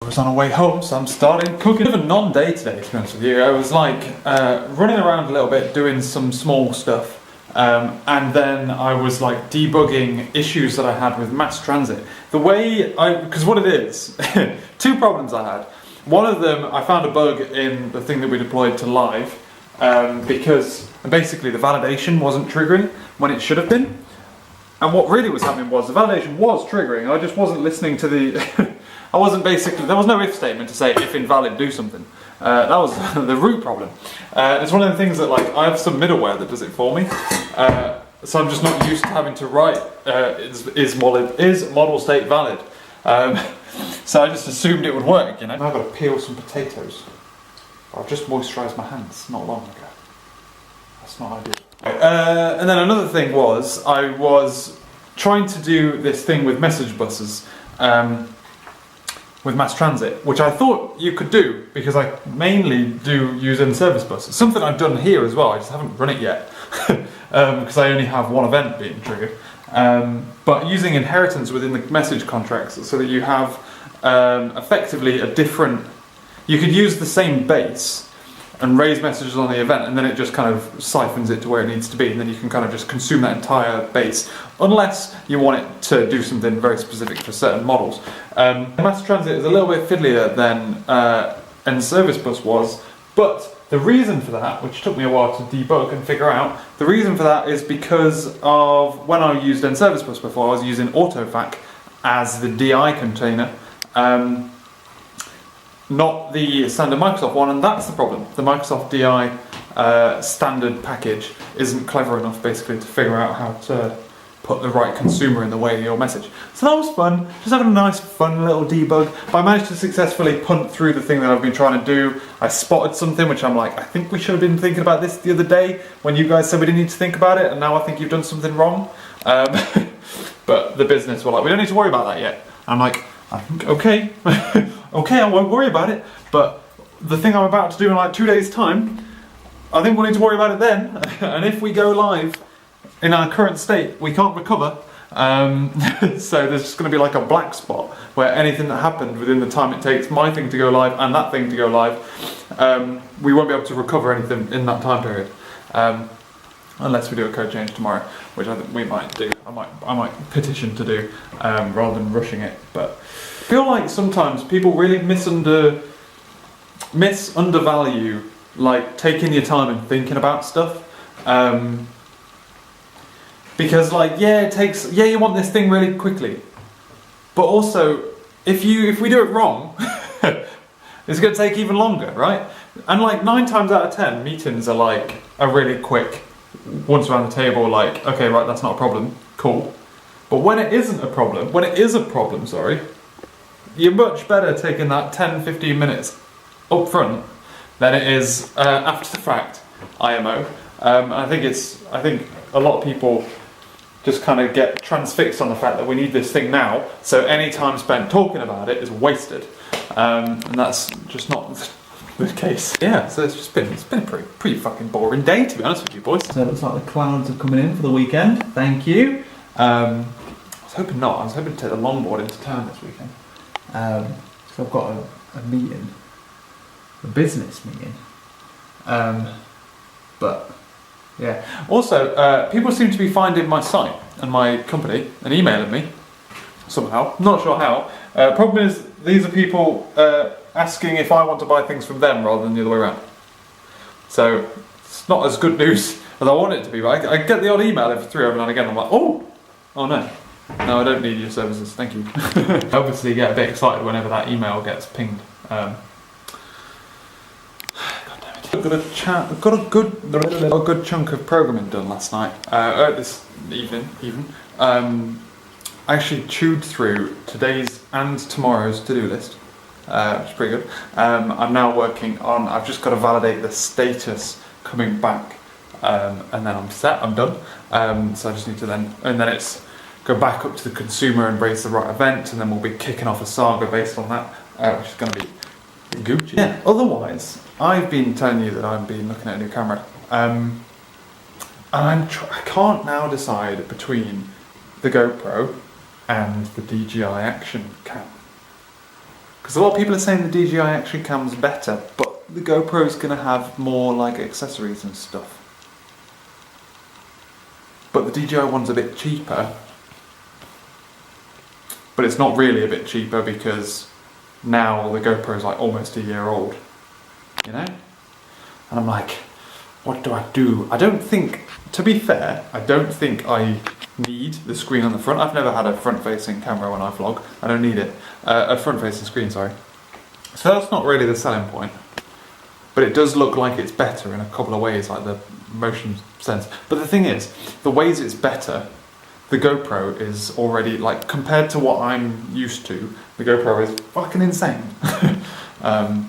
was on our way home, so I'm starting cooking. A bit of a non-day today, to be honest with you. I was like running around a little bit, doing some small stuff, and then I was like debugging issues that I had with MassTransit. The way because what it is, two problems I had. One of them, I found a bug in the thing that we deployed to live, because basically the validation wasn't triggering when it should have been. And what really was happening was the validation was triggering, I just wasn't listening to the... there was no if statement to say if invalid do something. That was the root problem. It's one of the things that like I have some middleware that does it for me. So I'm just not used to having to write is model state valid. So I just assumed it would work, you know. Now I've got to peel some potatoes. I've just moisturised my hands not long ago. That's not ideal. And then another thing was, I was trying to do this thing with message buses with MassTransit, which I thought you could do because I mainly do use NServiceBus. It's something I've done here as well, I just haven't run it yet because I only have one event being triggered. But using inheritance within the message contracts so that you have effectively a different... You could use the same base and raise messages on the event, and then it just kind of siphons it to where it needs to be, and then you can kind of just consume that entire base, unless you want it to do something very specific for certain models. MassTransit is a little bit fiddlier than NServiceBus was, but the reason for that, which took me a while to debug and figure out, the reason for that is because of when I used NServiceBus before, I was using AutoFac as the DI container. Not the standard Microsoft one, and that's the problem. The Microsoft DI standard package isn't clever enough basically to figure out how to put the right consumer in the way of your message. So that was fun, just having a nice fun little debug. But I managed to successfully punt through the thing that I've been trying to do. I spotted something which I'm like, I think we should have been thinking about this the other day when you guys said we didn't need to think about it, and now I think you've done something wrong. But the business were like, we don't need to worry about that yet. I'm like, okay. Okay, I won't worry about it, but the thing I'm about to do in like 2 days' time, I think we'll need to worry about it then. And if we go live in our current state, we can't recover. So there's just going to be like a black spot where anything that happened within the time it takes my thing to go live and that thing to go live, we won't be able to recover anything in that time period. Unless we do a code change tomorrow, which I think we might do. I might petition to do rather than rushing it. But I feel like sometimes people really undervalue like taking your time and thinking about stuff. Because like you want this thing really quickly, but also if we do it wrong, it's going to take even longer, right? And like 9 times out of 10, meetings are like a really quick. Once around the table, like, okay, right, that's not a problem, cool. But when it isn't a problem, sorry, you're much better taking that 10-15 minutes up front than it is after the fact, IMO. I think a lot of people just kind of get transfixed on the fact that we need this thing now, so any time spent talking about it is wasted. And that's just not the case. Yeah, so it's been a pretty fucking boring day, to be honest with you boys. So it looks like the clouds are coming in for the weekend. Thank you. I was hoping not. I was hoping to take the longboard into town this weekend. So I've got a meeting, a business meeting. But yeah. Also, people seem to be finding my site and my company and emailing me somehow. Not sure how. Problem is, these are people asking if I want to buy things from them rather than the other way around. So it's not as good news as I want it to be, but I get the odd email every now and again. I'm like, oh no, I don't need your services, thank you. I obviously get a bit excited whenever that email gets pinged. God damn it. I've got a good chunk of programming done last night, this evening even. I actually chewed through today's and tomorrow's to-do list. Which is pretty good. I'm now working on, I've just got to validate the status coming back, and then I'm set, I'm done. So I just need to then it's go back up to the consumer and raise the right event, and then we'll be kicking off a saga based on that, which is going to be Gucci. Yeah, otherwise, I've been telling you that I've been looking at a new camera, and I can't now decide between the GoPro and the DJI Action cam. Because a lot of people are saying the DJI action cam's better, but the GoPro's going to have more like accessories and stuff. But the DJI one's a bit cheaper. But it's not really a bit cheaper because now the GoPro's like almost a year old. You know? And I'm like, what do I do? I don't think, to be fair, I don't think I need the screen on the front. I've never had a front-facing camera when I vlog. I don't need it. A front-facing screen, sorry. So that's not really the selling point. But it does look like it's better in a couple of ways, like the motion sense. But the thing is, the ways it's better, the GoPro is already, like, compared to what I'm used to, the GoPro is fucking insane. But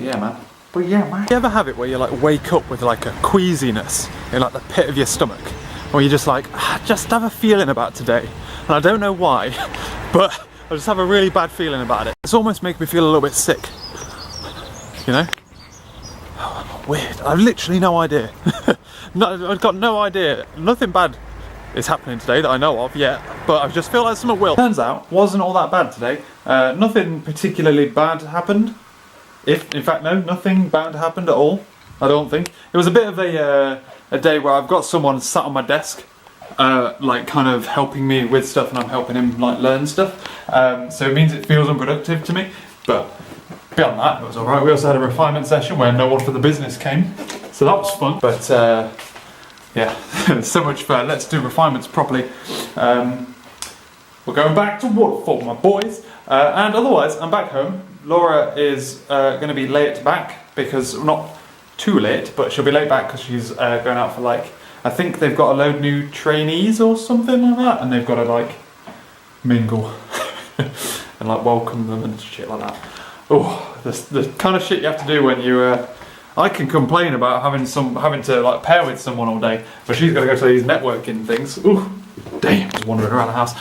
yeah, man. Do you ever have it where you like wake up with like a queasiness in like the pit of your stomach? Or you just like, just have a feeling about today. And I don't know why, but I just have a really bad feeling about it. It's almost making me feel a little bit sick. You know? Weird. I've literally no idea. No, I've got no idea. Nothing bad is happening today that I know of yet, but I just feel like something will. Turns out, wasn't all that bad today. Nothing particularly bad happened. In fact, no, nothing bad happened at all, I don't think. It was a bit of a day where I've got someone sat on my desk, like kind of helping me with stuff, and I'm helping him like learn stuff. So it means it feels unproductive to me, but beyond that, it was alright. We also had a refinement session where no one for the business came, so that was fun. But yeah, so much for let's do refinements properly. We're going back to Waterfall, my boys, and otherwise I'm back home. Laura is going to be late back because, not too late, but she'll be late back because she's going out for like, I think they've got a load of new trainees or something like that, and they've got to like mingle and like welcome them and shit like that. Oh, the kind of shit you have to do when you, I can complain about having to like pair with someone all day, but she's got to go to these networking things. Ooh, damn, just wandering around the house.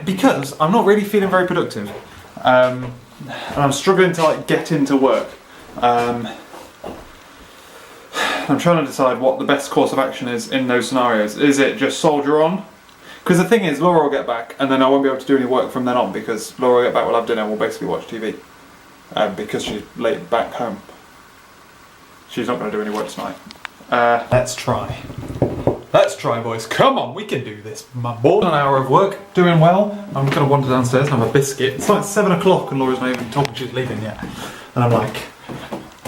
Because I'm not really feeling very productive. And I'm struggling to like get into work. I'm trying to decide what the best course of action is in those scenarios. Is it just soldier on? Because the thing is, Laura will get back and then I won't be able to do any work from then on because Laura will get back, we'll have dinner and we'll basically watch TV. Because she's late back home. She's not going to do any work tonight. Let's try. Let's try, boys. Come on, we can do this. My boy. An hour of work, doing well. I'm going to wander downstairs and have a biscuit. It's like 7 o'clock and Laura's not even talking she's leaving yet. And I'm like,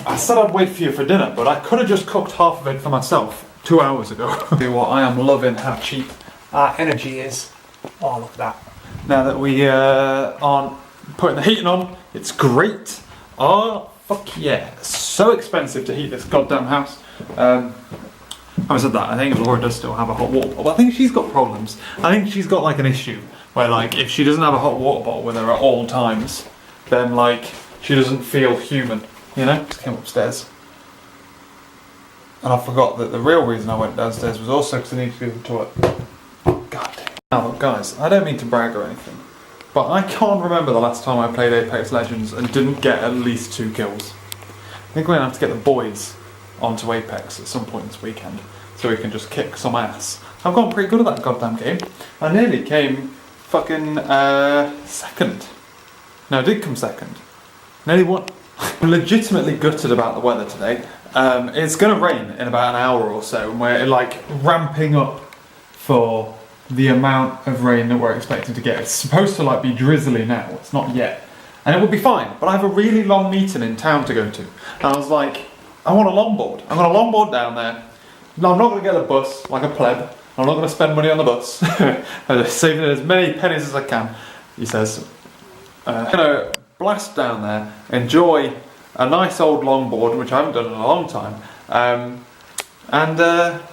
I said I'd wait for you for dinner, but I could have just cooked half of it for myself 2 hours ago. Do what, I am loving how cheap our energy is. Oh, look at that. Now that we aren't putting the heating on, it's great. Oh, fuck yeah. It's so expensive to heat this goddamn house. Having said that, I think Laura does still have a hot water bottle, but I think she's got problems. I think she's got like an issue where like if she doesn't have a hot water bottle with her at all times, then like she doesn't feel human, you know? Just came upstairs. And I forgot that the real reason I went downstairs was also because I needed to go to the toilet. God damn. Now look guys, I don't mean to brag or anything, but I can't remember the last time I played Apex Legends and didn't get at least 2 kills. I think we're going to have to get the boys onto Apex at some point this weekend so we can just kick some ass. I've gotten pretty good at that goddamn game. I nearly came fucking second. No, I did come second. Nearly won. I'm legitimately gutted about the weather today. It's going to rain in about an hour or so and we're like ramping up for the amount of rain that we're expecting to get. It's supposed to like be drizzly now, it's not yet. And it will be fine, but I have a really long meeting in town to go to. And I was like, I want a longboard. I'm going to longboard down there. No, I'm not going to get a bus like a pleb. I'm not going to spend money on the bus. I'm just saving as many pennies as I can, he says. I'm going to blast down there, enjoy a nice old longboard, which I haven't done in a long time.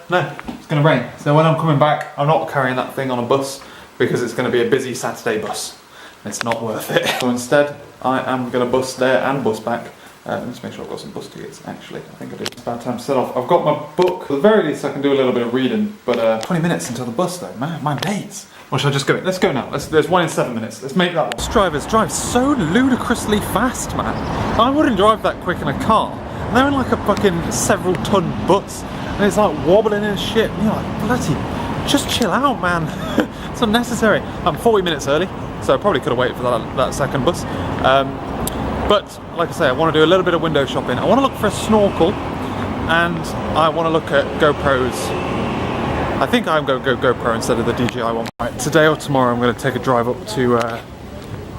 No, it's going to rain. So when I'm coming back, I'm not carrying that thing on a bus because it's going to be a busy Saturday bus. It's not worth it. So instead, I am going to bus there and bus back. Let's make sure I've got some bus tickets, actually. I think I do. It's about time to set off. I've got my book. At the very least, I can do a little bit of reading. But 20 minutes until the bus, though. Man, my days. Or should I just go? Let's go now. There's one in 7 minutes. Let's make that one. Bus drivers drive so ludicrously fast, man. I wouldn't drive that quick in a car. And they're in like a fucking several-ton bus. And it's like wobbling and shit. And you're like, bloody, just chill out, man. It's unnecessary. I'm 40 minutes early. so I probably could have waited for that second bus. But like I say, I want to do a little bit of window shopping. I want to look for a snorkel, and I want to look at GoPros. I think I'm going to go GoPro instead of the DJI one. Right, today or tomorrow I'm going to take a drive up to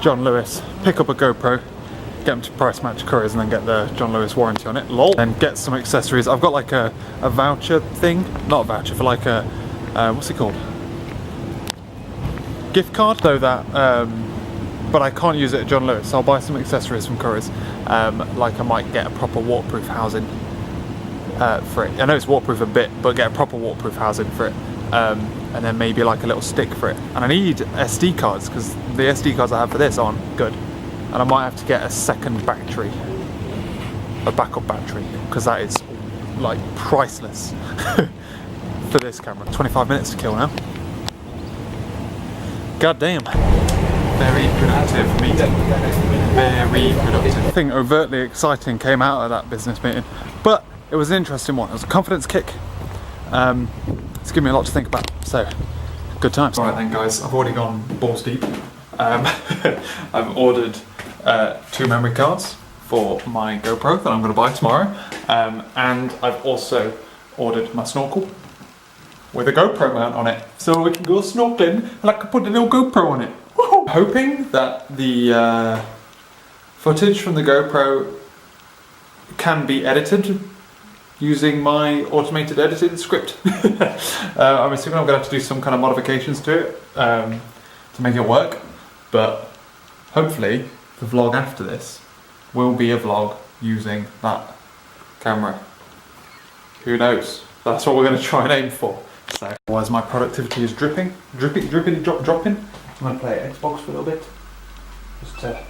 John Lewis, pick up a GoPro, get them to price match Currys, and then get the John Lewis warranty on it. Lol. And get some accessories. I've got like a voucher thing, not a voucher, for like a, what's it called? Gift card, so that, but I can't use it at John Lewis, so I'll buy some accessories from Currys. Like I might get a proper waterproof housing for it. I know it's waterproof a bit, but get a proper waterproof housing for it. And then maybe like a little stick for it. And I need SD cards, because the SD cards I have for this aren't good. And I might have to get a second battery, a backup battery, because that is like priceless for this camera. 25 minutes to kill now. God damn. Very productive meeting. Very productive. Nothing overtly exciting came out of that business meeting, but it was an interesting one. It was a confidence kick. It's given me a lot to think about, so good times. Alright then guys, I've already gone balls deep. I've ordered 2 memory cards for my GoPro that I'm going to buy tomorrow, and I've also ordered my snorkel with a GoPro mount on it, so we can go snorkeling and I can put a little GoPro on it. Woohoo! Hoping that the footage from the GoPro can be edited using my automated editing script. I'm assuming I'm going to have to do some kind of modifications to it to make it work, but hopefully the vlog after this will be a vlog using that camera. Who knows? That's what we're going to try and aim for. So, otherwise my productivity is dropping. I'm going to play Xbox for a little bit, just to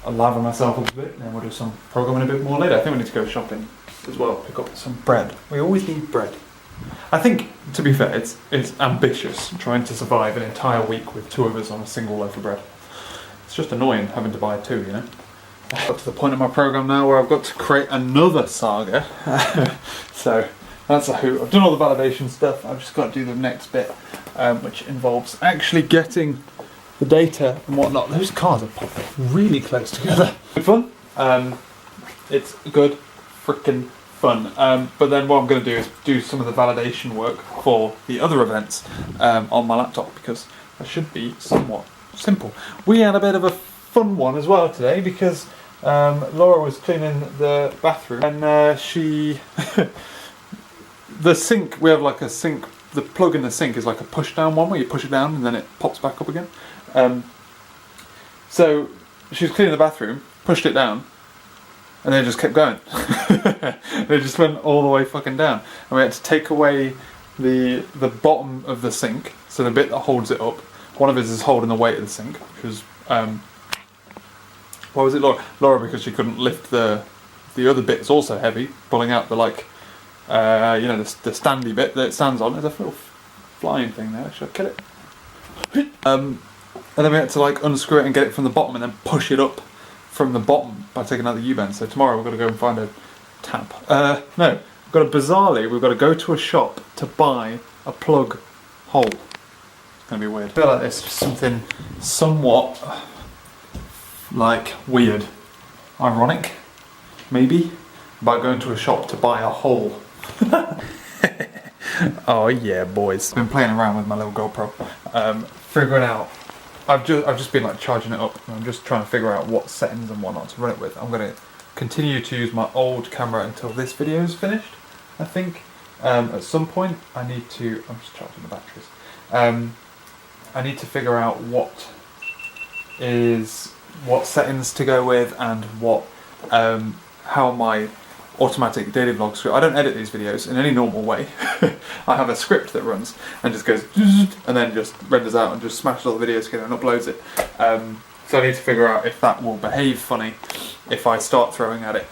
lather myself up a bit, and then we'll do some programming a bit more later. I think we need to go shopping as well, pick up some bread. We always need bread. I think, to be fair, it's ambitious trying to survive an entire week with 2 of us on a single loaf of bread. It's just annoying having to buy 2, you know. I've got to the point of my program now where I've got to create another saga. So that's a hoot. I've done all the validation stuff. I've just got to do the next bit, which involves actually getting the data and whatnot. Those cars are popping really close together. Good fun. It's good freaking fun. But then what I'm going to do is do some of the validation work for the other events on my laptop, because that should be somewhat simple. We had a bit of a fun one as well today, because Laura was cleaning the bathroom, and she the sink, we have like a sink, the plug in the sink is like a push down one where you push it down and then it pops back up again. So she was cleaning the bathroom, pushed it down, and then it just kept going. It just went all the way fucking down. And we had to take away the bottom of the sink, so the bit that holds it up. One of us is holding the weight of the sink, which was, why was it Laura? Laura, because she couldn't lift the other bit's also heavy, pulling out the like, you know, the standy bit that it stands on. There's a little flying thing there. Should I kill it? And then we had to like unscrew it and get it from the bottom, and then push it up from the bottom by taking out the U-bend. So tomorrow we've got to go and find a tap. No, we've got to, bizarrely, we've got to go to a shop to buy a plug hole. It's going to be weird. I feel like there's something somewhat like weird, ironic, maybe, about going to a shop to buy a hole. Oh yeah, boys. I've been playing around with my little GoPro, figuring out. I've just been like charging it up, and I'm just trying to figure out what settings and whatnot to run it with. I'm going to continue to use my old camera until this video is finished, I think. At some point I need to, I'm just charging the batteries. I need to figure out what settings to go with, and what how my automatic daily vlog script. I don't edit these videos in any normal way. I have a script that runs and just goes and then just renders out and just smashes all the videos together and uploads it. So I need to figure out if that will behave funny if I start throwing at it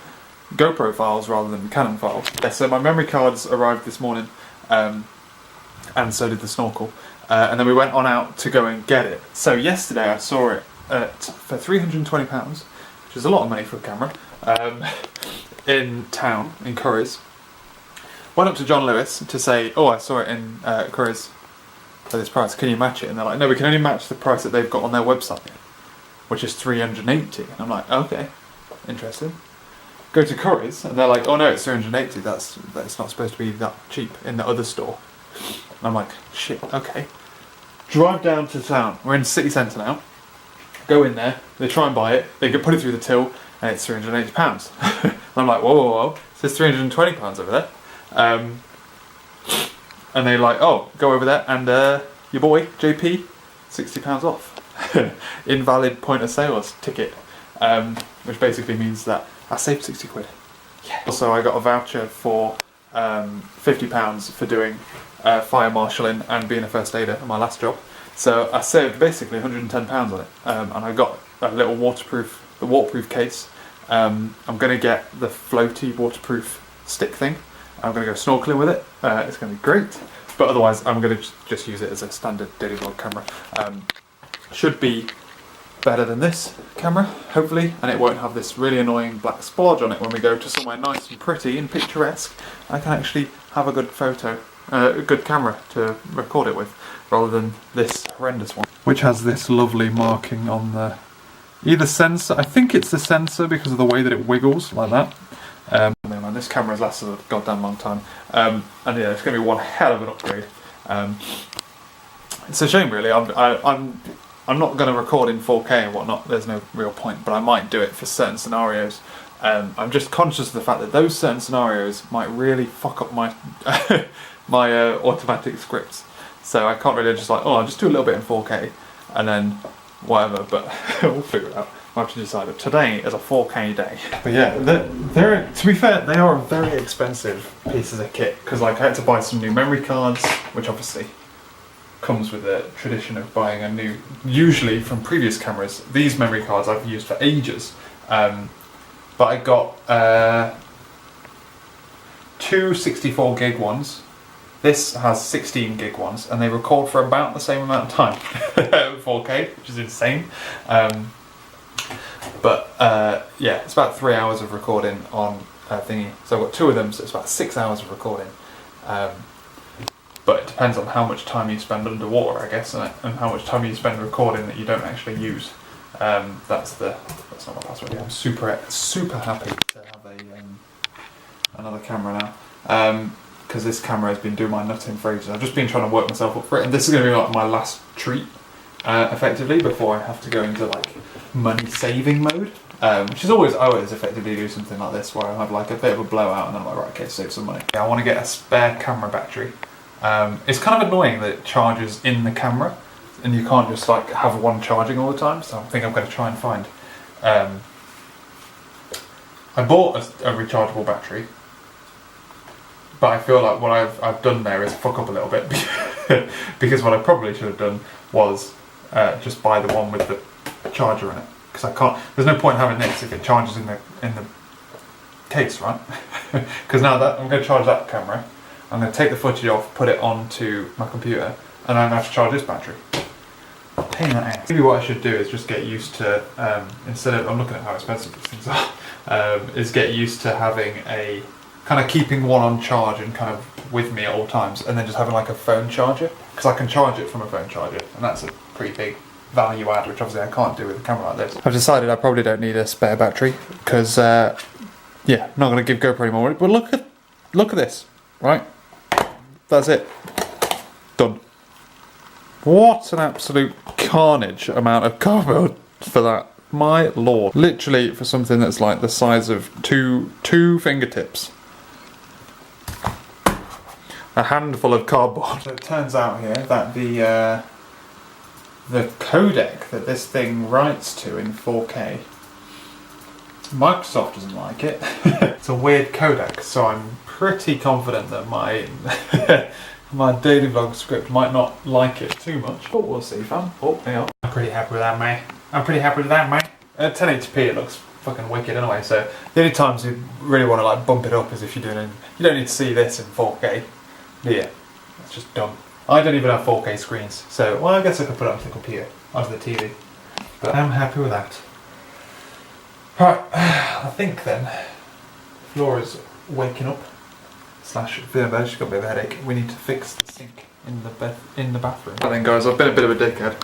GoPro files rather than Canon files. Yeah, so my memory cards arrived this morning, and so did the snorkel. And then we went on out to go and get it. So yesterday I saw it for £320, which is a lot of money for a camera, in town, in Currys. Went up to John Lewis to say, oh, I saw it in Currys. for this price. Can you match it? And they're like, no, we can only match the price that they've got on their website, which is 380. And I'm like, okay, interesting. Go to Curry's, and they're like, oh no, it's 380. That's not supposed to be that cheap in the other store. And I'm like, shit, okay. Drive down to town. We're in the city centre now. Go in there. They try and buy it. They can put it through the till, and it's £380. And I'm like, whoa. It says £320 over there. And they're like, oh, go over there, and your boy JP, £60 off. Invalid point of sales ticket, which basically means that I saved 60 quid. Yeah. Also, I got a voucher for £50 for doing fire marshalling and being a first aider in my last job. So I saved basically £110 on it, and I got a little waterproof case. I'm going to get the floaty waterproof stick thing. I'm going to go snorkeling with it. It's going to be great. But otherwise, I'm going to just use it as a standard daily vlog camera. Should be better than this camera, hopefully, and it won't have this really annoying black splodge on it when we go to somewhere nice and pretty and picturesque. I can actually have a good a good camera to record it with, rather than this horrendous one, which has this lovely marking on the either sensor. I think it's the sensor because of the way that it wiggles like that. Man, this camera's lasted a goddamn long time, and yeah, it's going to be one hell of an upgrade. It's a shame, really. I'm not going to record in 4K and whatnot. There's no real point, but I might do it for certain scenarios. I'm just conscious of the fact that those certain scenarios might really fuck up my my automatic scripts. So I can't really just like, oh, I'll just do a little bit in 4K and then whatever. But we'll figure it out. I have to decide that today is a 4K day. But yeah, they're to be fair, they are very expensive pieces of kit, because like I had to buy some new memory cards, which obviously comes with the tradition of buying a new, usually from previous cameras. These memory cards I've used for ages, but I got two 64 gig ones. This has 16 gig ones, and they record for about the same amount of time, 4K, which is insane. But yeah, it's about 3 hours of recording on thingy. So I've got two of them, so it's about 6 hours of recording. But it depends on how much time you spend underwater, I guess, and how much time you spend recording that you don't actually use. That's not my password. Yeah, I'm super happy to have another camera now, because this camera has been doing my nutting for ages. I've just been trying to work myself up for it, and this is going to be like my last treat, effectively, before I have to go into like money saving mode, which is always effectively do something like this, where I have like a bit of a blowout, and then I'm like, right, okay, save some money. I want to get a spare camera battery. It's kind of annoying that it charges in the camera, and you can't just like have one charging all the time. So I think I'm going to try and find. I bought a rechargeable battery, but I feel like what I've done there is fuck up a little bit, because what I probably should have done was just buy the one with the charger in it, because I can't. There's no point having this if it charges in the case, right? Because now that I'm going to charge that camera, I'm going to take the footage off, put it onto my computer, and I'm going to have to charge this battery. Pain in the ass. Maybe what I should do is just get used to, instead of, I'm looking at how expensive these things are, is get used to having a, kind of keeping one on charge and kind of with me at all times, and then just having like a phone charger, because I can charge it from a phone charger, and that's a pretty big value add, which obviously I can't do with a camera like this. I've decided I probably don't need a spare battery, because, yeah, not going to give GoPro anymore, but look at this, right? That's it. Done. What an absolute carnage amount of cardboard for that. My lord. Literally for something that's like the size of two fingertips. A handful of cardboard. So it turns out here that the codec that this thing writes to in 4K, Microsoft doesn't like it. It's a weird codec, so I'm pretty confident that my my daily vlog script might not like it too much, but we'll see, fam. Oh, hang on. I'm pretty happy with that, mate. At 1080p it looks fucking wicked anyway, so the only times you really want to like bump it up is if you're doing you don't need to see this in 4K. Yeah, that's just dumb. I don't even have 4K screens, so well, I guess I could put it onto the computer, onto the TV. But I'm happy with that. Right, I think then Flora's waking up. slash Virgo, she's got a bit of a headache. We need to fix the sink in the bathroom. And then guys, I've been a bit of a dickhead.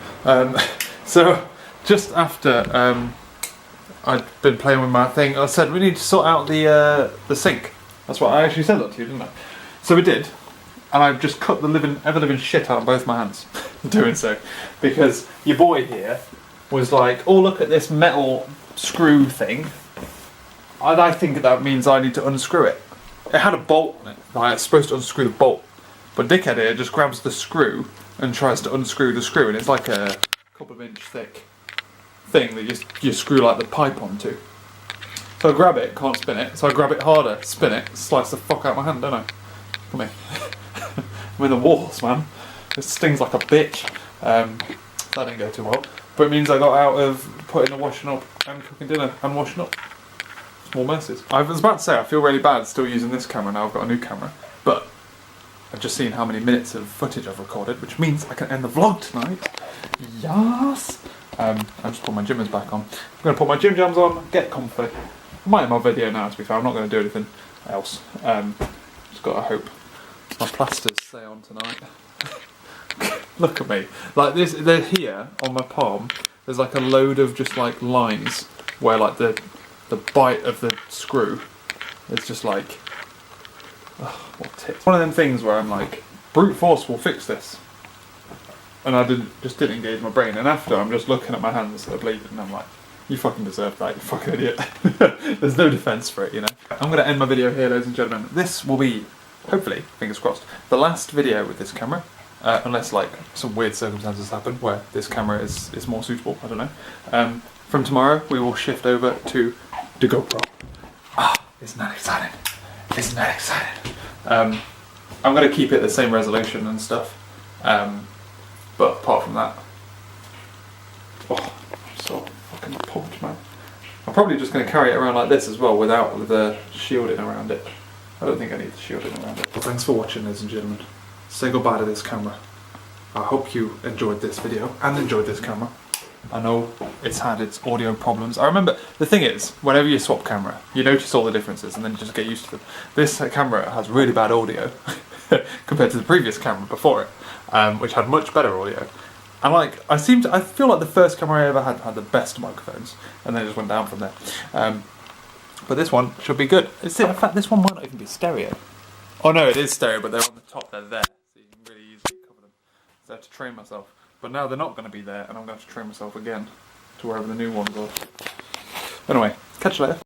So just after I'd been playing with my thing, I said we need to sort out the sink. That's what I actually said that to you, didn't I? So we did, and I've just cut the ever-living shit out of both my hands doing so, because your boy here was like, oh look at this metal screw thing, and I think that means I need to unscrew it. It had a bolt on it, like it's supposed to unscrew the bolt, but dickhead here just grabs the screw and tries to unscrew the screw, and it's like a couple of inch thick thing that you screw like the pipe onto. So I grab it, can't spin it, so I grab it harder, spin it, slice the fuck out of my hand, don't I? Come here. I'm in the walls, man. It stings like a bitch. That didn't go too well. But it means I got out of putting the washing up and cooking dinner and washing up. Small mercies. I was about to say, I feel really bad still using this camera now. I've got a new camera. But I've just seen how many minutes of footage I've recorded, which means I can end the vlog tonight. Yes! I just put my gymmers back on. I'm going to put my gym jams on, get comfy. I might have my video now, to be fair. I'm not going to do anything else. Just got to hope my plasters stay on tonight. Look at me. Like this, they're here on my palm. There's like a load of just like lines where like the bite of the screw is just like, oh, what tits. One of them things where I'm like, brute force will fix this. And I just didn't engage my brain. And after, I'm just looking at my hands that are bleeding and I'm like, you fucking deserve that, you fucking idiot. There's no defence for it, you know. I'm going to end my video here, ladies and gentlemen. This will be, hopefully, fingers crossed, the last video with this camera. Unless like some weird circumstances happen where this camera is more suitable, I don't know. From tomorrow, we will shift over to the GoPro. Ah, isn't that exciting? Isn't that exciting? I'm going to keep it the same resolution and stuff. But apart from that, oh, I'm so fucking pumped, man. I'm probably just going to carry it around like this as well without the shielding around it. I don't think I need the shielding around it. Well, thanks for watching, ladies and gentlemen. Say goodbye to this camera. I hope you enjoyed this video and enjoyed this camera. I know it's had its audio problems. I remember, the thing is, whenever you swap camera, you notice all the differences and then you just get used to them. This camera has really bad audio compared to the previous camera before it, which had much better audio. And like, I feel like the first camera I ever had the best microphones, and then it just went down from there. But this one should be good. In fact, this one might not even be stereo. Oh no, it is stereo, but they're on the top, they're there. So you can really easily cover them. So I have to train myself. But now they're not going to be there, and I'm going to have to train myself again to wherever the new ones are. Anyway, catch you later.